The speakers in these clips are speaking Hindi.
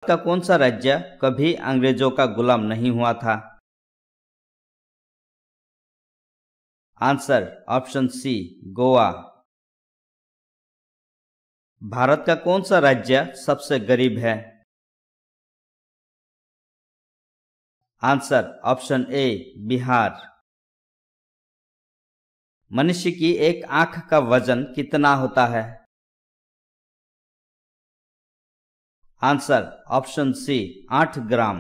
का कौन सा राज्य कभी अंग्रेजों का गुलाम नहीं हुआ था? Answer option C, Goa. Bharat का कौन सा राज्य सबसे गरीब है? Answer option A, Bihar. मनुष्य की एक आंख का वजन कितना होता है? Answer option C, 8 gram.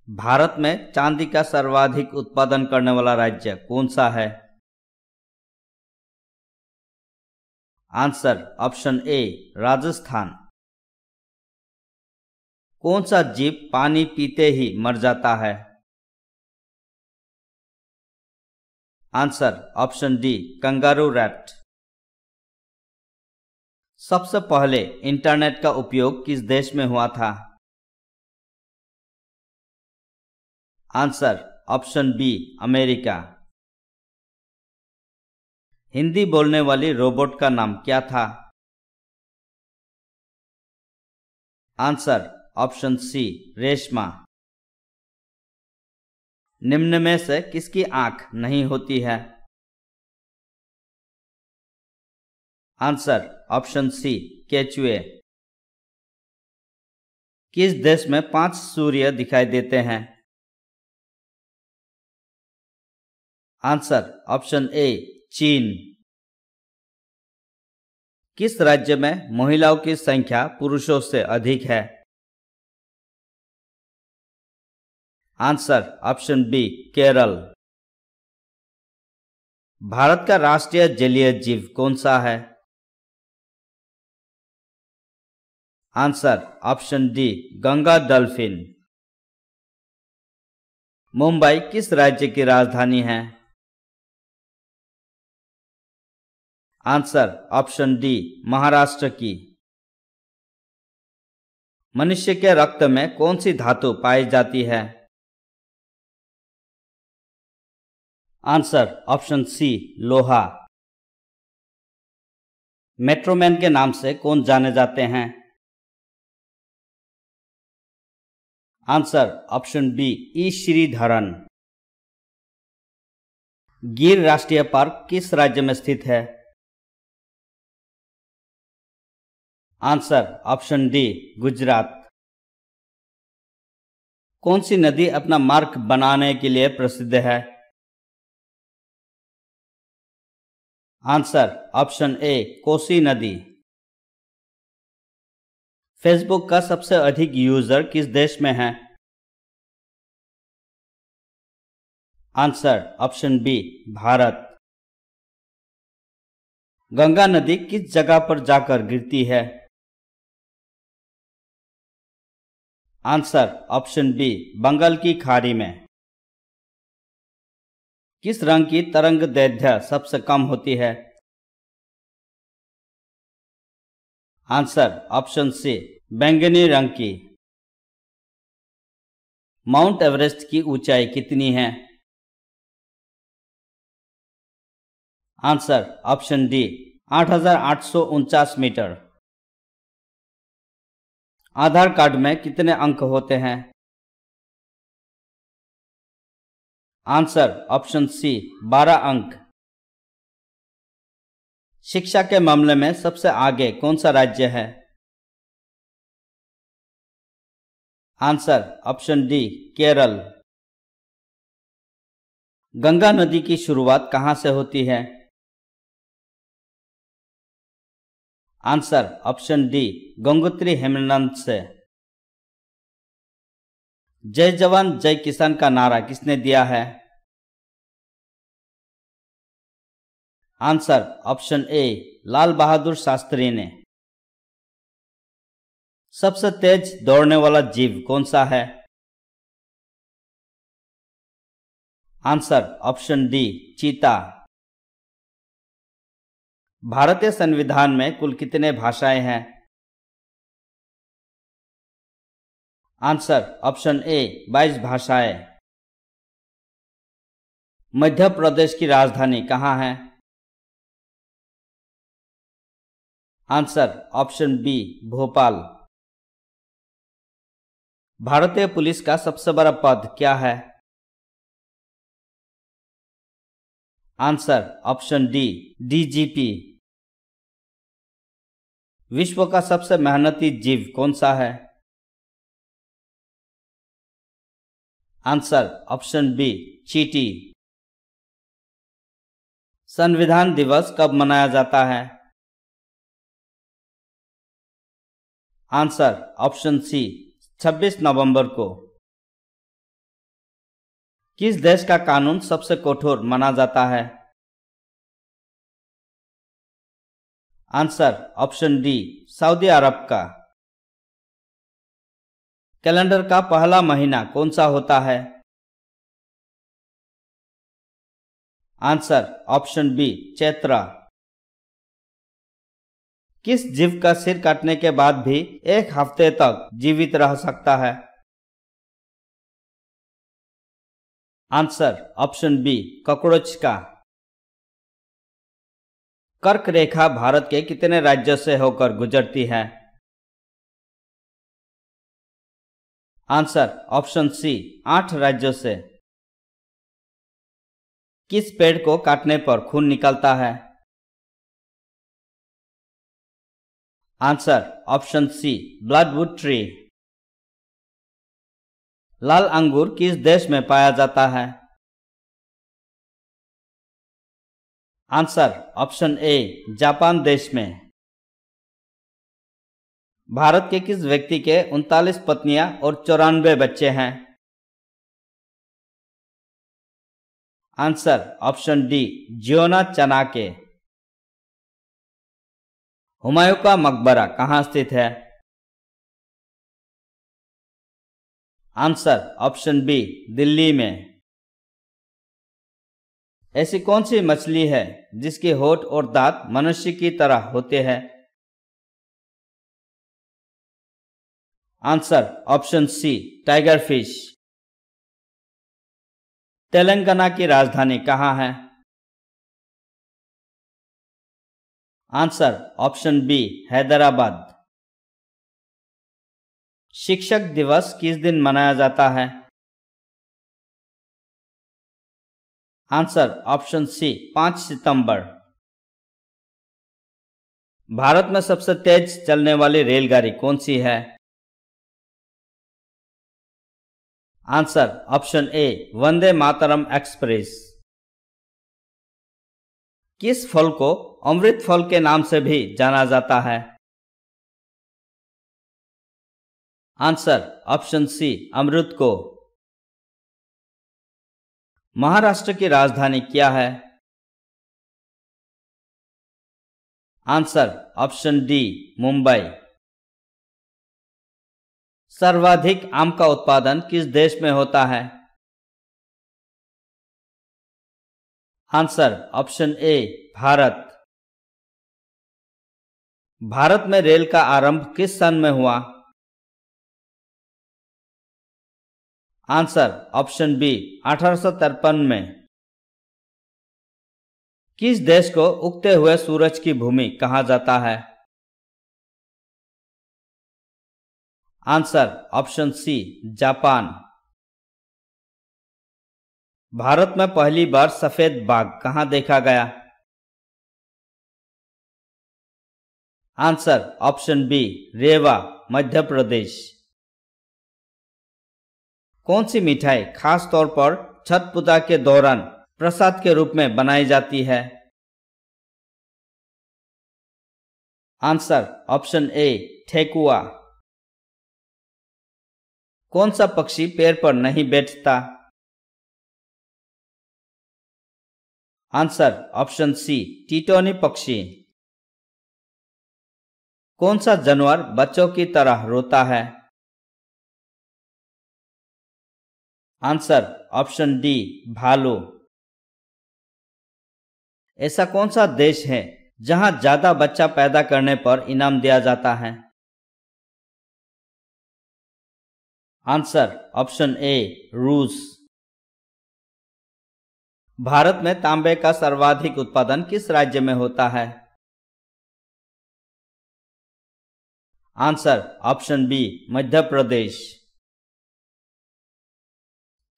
Bharat में चांदी का सर्वाधिक उत्पादन करने वाला राज्य कौन सा है? आंसर ऑप्शन ए, राजस्थान। कौन सा जीव पानी पीते ही मर जाता है? Answer option D, kangaroo rat. सबसे पहले इंटरनेट का उपयोग किस देश में हुआ था? Answer option B, America. Hindi बोलने वाली रोबोट का नाम क्या था? Answer option C, Reshma. निम्न में से किसकी आंख नहीं होती है? आंसर ऑप्शन सी, केचुए। किस देश में 5 सूर्य दिखाई देते हैं? आंसर ऑप्शन ए, चीन। किस राज्य में महिलाओं की संख्या पुरुषों से अधिक है? Answer option B, Kerala. Bharat का राष्ट्रीय जलीय जीव कौन सा है? Answer option D, Ganga dolphin. Mumbai किस राज्य की राजधानी है? आंसर ऑप्शन डी, महाराष्ट्र की। मनुष्य के रक्त में कौन सी धातु पाई जाती है? आंसर ऑप्शन सी, लोहा। मेट्रोमैन के नाम से कौन जाने जाते हैं? आंसर ऑप्शन बी, ई श्रीधरन। गिर राष्ट्रीय पार्क किस राज्य में स्थित है? Answer option D, Gujarat. कौन सी नदी अपना मार्ग बनाने के लिए प्रसिद्ध है? आंसर ऑप्शन ए, कोसी नदी। फेसबुक का सबसे अधिक यूजर किस देश में है? Answer option B, Bharat. Ganga नदी किस जगह पर जाकर गिरती है? आंसर ऑप्शन बी, बंगाल की खाड़ी में। किस रंग की तरंग दैर्ध्य सबसे कम होती है? आंसर ऑप्शन सी, बैंगनी रंग की। माउंट एवरेस्ट की ऊंचाई कितनी है? Answer option D, 8,849 metre. Aadhaar card में कितने अंक होते हैं? आंसर ऑप्शन सी, 12 अंक। शिक्षा के मामले में सबसे आगे कौन सा राज्य है? Answer option D, Kerala. Ganga नदी की शुरुआत कहां से होती है? आंसर ऑप्शन डी, गंगोत्री हेमनंद से। जय जवान जय किसान का नारा किसने दिया है? आंसर ऑप्शन ए, लाल बहादुर शास्त्री ने। सबसे तेज दौड़ने वाला जीव कौन सा है? आंसर ऑप्शन डी, चीता। भारतीय संविधान में कुल कितने भाषाएं हैं? आंसर ऑप्शन ए, 22 भाषाएं। मध्य प्रदेश की राजधानी कहाँ है? Answer option B, Bhopal. भारतीय पुलिस का सबसे बड़ा पद क्या है? Answer option D, DGP. विश्व का सबसे मेहनती जीव कौन सा है? आंसर ऑप्शन बी, चींटी। संविधान दिवस कब मनाया जाता है? आंसर ऑप्शन सी, 26 नवंबर को। किस देश का कानून सबसे कठोर माना जाता है? Answer option D, Saudi Arab का। कैलेंडर का पहला महीना कौन सा होता है? Answer option B, Chaitra. किस जीव का सिर काटने के बाद भी 1 हफ्ते तक जीवित रह सकता है? आंसर ऑप्शन बी, कॉकरोच का। कर्क रेखा भारत के कितने राज्यों से होकर गुजरती है? आंसर ऑप्शन सी, 8 राज्यों से। किस पेड़ को काटने पर खून निकलता है? Answer option C, bloodwood tree. लाल अंगूर किस देश में पाया जाता है? आंसर ऑप्शन ए, जापान देश में। भारत के किस व्यक्ति के 39 पत्नियां और 94 बच्चे हैं? Answer option D, Ziona Chanakya. Humayun का मकबरा कहाँ स्थित है? आंसर ऑप्शन बी, दिल्ली में। ऐसी कौन सी मछली है जिसके होंठ और दांत मनुष्य की तरह होते हैं? Answer option C, tiger fish. Telangana की राजधानी कहाँ है? Answer option B, Hyderabad. शिक्षक दिवस किस दिन मनाया जाता है? आंसर ऑप्शन सी, 5 सितंबर। भारत में सबसे तेज चलने वाली रेलगाड़ी कौन सी है? Answer option A, Vande Mataram express. किस फल को अमृत फल के नाम से भी जाना जाता है? आंसर ऑप्शन सी, अमृत को। महाराष्ट्र की राजधानी क्या है? Answer option D, Mumbai. सर्वाधिक आम का उत्पादन किस देश में होता है? Answer option A, Bharat. Bharat में रेल का आरंभ किस सन में हुआ? आंसर ऑप्शन बी, 1853 में। किस देश को उगते हुए सूरज की भूमि कहा जाता है? Answer option C, Japan. Bharat में पहली बार सफेद बाघ कहां देखा गया? Answer option B, Rewa, Madhya Pradesh. कौन सी मिठाई खास तौर पर छठ पूजा के दौरान प्रसाद के रूप में बनाई जाती है? आंसर ऑप्शन ए, ठेकुआ। कौन सा पक्षी पेड़ पर नहीं बैठता? आंसर ऑप्शन सी, टिटोनी पक्षी। कौन सा जानवर बच्चों की तरह रोता है? आंसर ऑप्शन डी, भालू। ऐसा कौन सा देश है जहां ज्यादा बच्चा पैदा करने पर इनाम दिया जाता है? आंसर ऑप्शन ए, रूस। भारत में तांबे का सर्वाधिक उत्पादन किस राज्य में होता है? आंसर ऑप्शन बी, मध्य प्रदेश।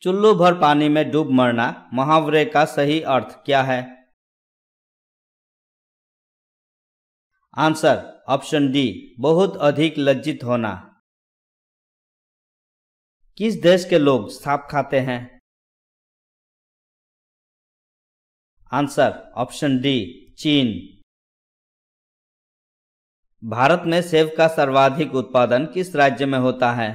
चुल्लू भर पानी में डूब मरना मुहावरे का सही अर्थ क्या है? आंसर ऑप्शन डी, बहुत अधिक लज्जित होना। किस देश के लोग सांप खाते हैं? आंसर ऑप्शन डी, चीन। भारत में सेब का सर्वाधिक उत्पादन किस राज्य में होता है?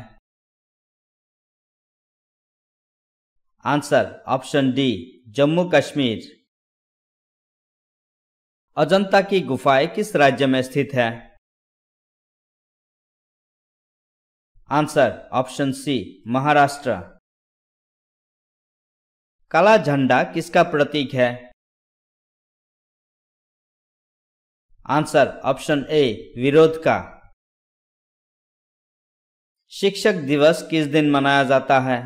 Answer option D, Jammu Kashmir. Ajanta की गुफाएं किस राज्य में स्थित है? Answer option C, Maharashtra. काला झंडा किसका प्रतीक है? आंसर ऑप्शन ए, विरोध का। शिक्षक दिवस किस दिन मनाया जाता है?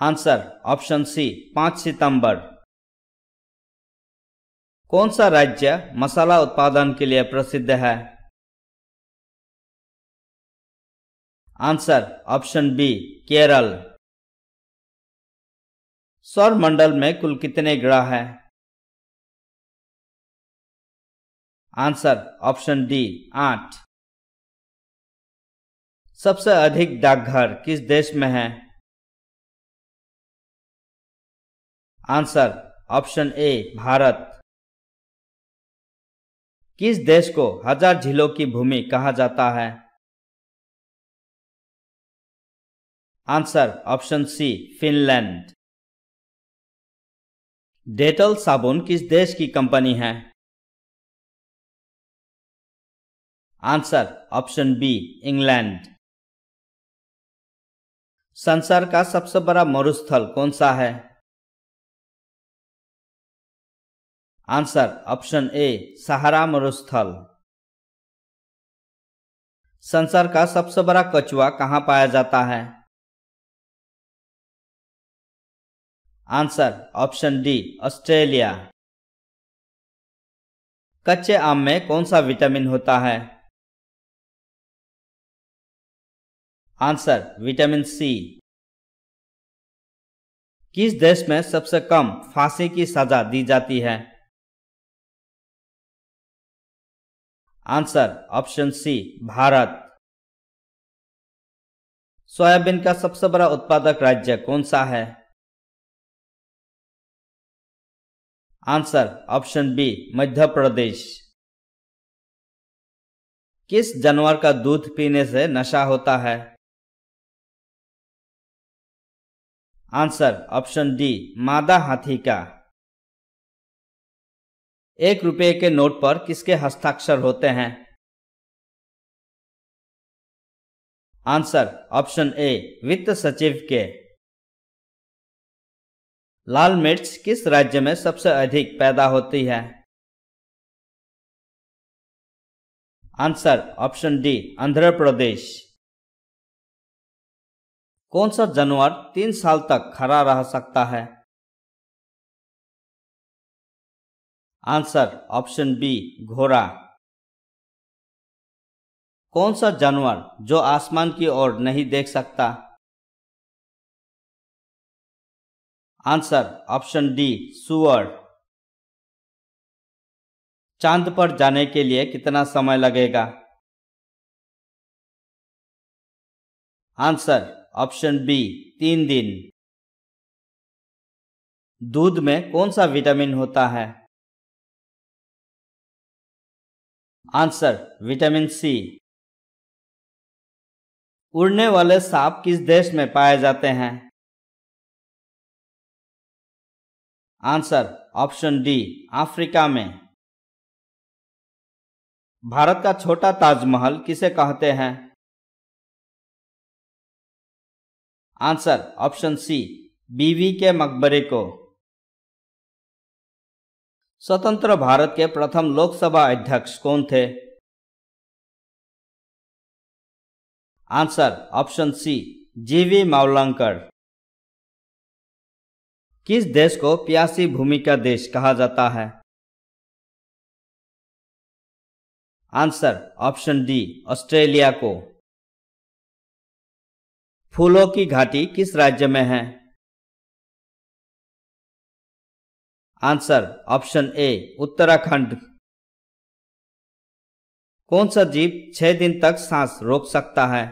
आंसर ऑप्शन सी, 5 सितंबर। कौन सा राज्य मसाला उत्पादन के लिए प्रसिद्ध है? Answer option B, Kerala. सौर मंडल में कुल कितने ग्रह हैं? Answer option D, 8। सबसे अधिक डाकघर किस देश में है? Answer option A, Bharat. किस देश को 1000 झीलों की भूमि कहा जाता है? Answer option C, Finland. Dettol साबुन किस देश की कंपनी है? Answer option B, England. संसार का सबसे बड़ा मरुस्थल कौन सा है? आंसर ऑप्शन ए, सहारा मरुस्थल। संसार का सबसे बड़ा कछुआ कहाँ पाया जाता है? Answer option D, Australia. कच्चे आम में कौन सा विटामिन होता है? Answer vitamin C. किस देश में सबसे कम फांसी की सजा दी जाती है? Answer option C, Bharat. Soybean का सबसे बड़ा उत्पादक राज्य कौन सा है? Answer option B, Madhya Pradesh. किस जानवर का दूध पीने से नशा होता है? आंसर ऑप्शन डी, मादा हाथी का। 1 रुपये के नोट पर किसके हस्ताक्षर होते हैं? आंसर ऑप्शन ए, वित्त सचिव के। लाल मिर्च किस राज्य में सबसे अधिक पैदा होती है? Answer option D, Andhra Pradesh. कौन सा जानवर 3 साल तक खड़ा रह सकता है? आंसर ऑप्शन बी, घोड़ा। कौन सा जानवर जो आसमान की ओर नहीं देख सकता? आंसर ऑप्शन डी, सूअर। चांद पर जाने के लिए कितना समय लगेगा? आंसर ऑप्शन बी, 3 दिन। दूध में कौन सा विटामिन होता है? Answer vitamin C. उड़ने वाले सांप किस देश में पाए जाते हैं? आंसर ऑप्शन डी, अफ्रीका में। भारत का छोटा ताजमहल किसे कहते हैं? आंसर ऑप्शन सी, बीवी के मकबरे को। स्वतंत्र भारत के प्रथम लोकसभा अध्यक्ष कौन थे? आंसर ऑप्शन सी, जीवी मावलंकर। किस देश को प्यासी भूमि का देश कहा जाता है? आंसर ऑप्शन डी, ऑस्ट्रेलिया को। फूलों की घाटी किस राज्य में है? आंसर ऑप्शन ए उत्तराखंड। कौन सा जीव 6 दिन तक सांस रोक सकता है?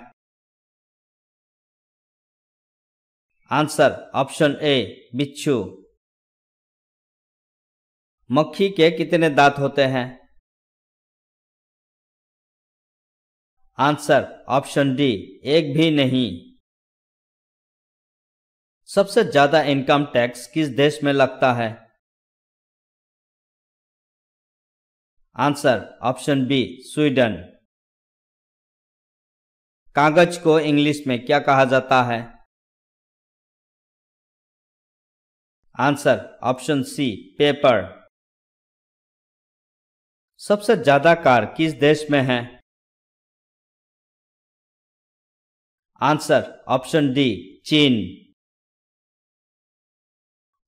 आंसर ऑप्शन ए बिच्छू। मक्खी के कितने दांत होते हैं? आंसर ऑप्शन डी एक भी नहीं। सबसे ज्यादा इनकम टैक्स किस देश में लगता है? Answer option B Sweden. कागज को इंग्लिश में क्या कहा जाता है? Answer option C paper. सबसे ज्यादा कार किस देश में है? आंसर ऑप्शन डी चीन।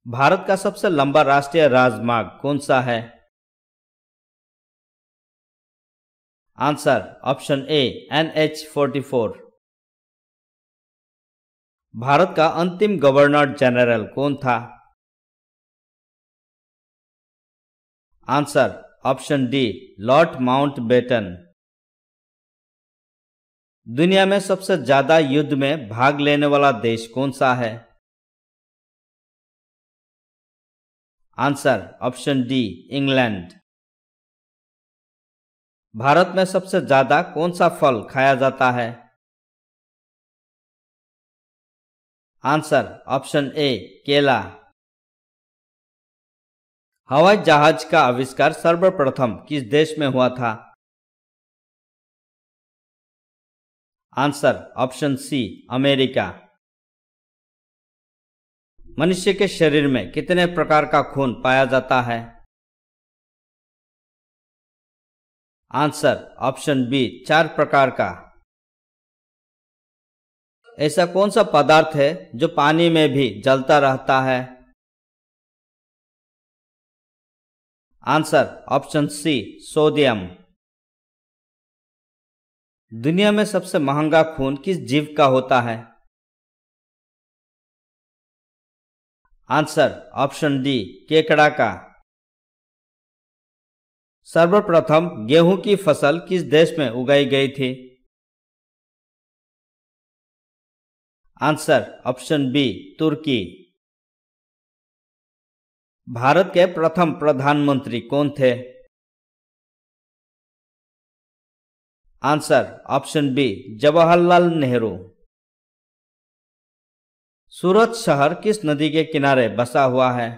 भारत का सबसे लंबा राष्ट्रीय राजमार्ग कौन सा है? आंसर ऑप्शन ए NH-44। भारत का अंतिम गवर्नर जनरल कौन था? Answer option D Lord Mountbatten. दुनिया में सबसे ज्यादा युद्ध में भाग लेने वाला देश कौन सा है? Answer option D England. Bharat में सबसे ज्यादा कौन सा फल खाया जाता है? आंसर ऑप्शन ए केला। हवाई जहाज का आविष्कार सर्वप्रथम किस देश में हुआ था? Answer option C America. मनुष्य के शरीर में कितने प्रकार का खून पाया जाता है? आंसर ऑप्शन बी 4 प्रकार का। ऐसा कौन सा पदार्थ है जो पानी में भी जलता रहता है? Answer option C sodium. दुनिया में सबसे महंगा खून किस जीव का होता है? आंसर ऑप्शन डी केकड़ा का। सर्वप्रथम गेहूं की फसल किस देश में उगाई गई थी? आंसर ऑप्शन बी तुर्की। भारत के प्रथम प्रधानमंत्री कौन थे? आंसर ऑप्शन बी जवाहरलाल नेहरू। सूरत शहर किस नदी के किनारे बसा हुआ है?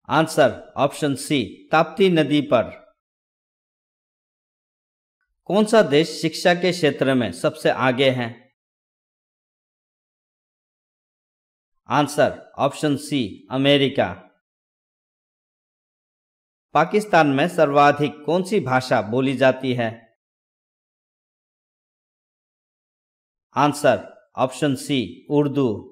आंसर ऑप्शन सी ताप्ती नदी पर। कौन सा देश शिक्षा के क्षेत्र में सबसे आगे है? Answer option C America. Pakistan में सर्वाधिक कौन सी भाषा बोली जाती है? Answer option C Urdu.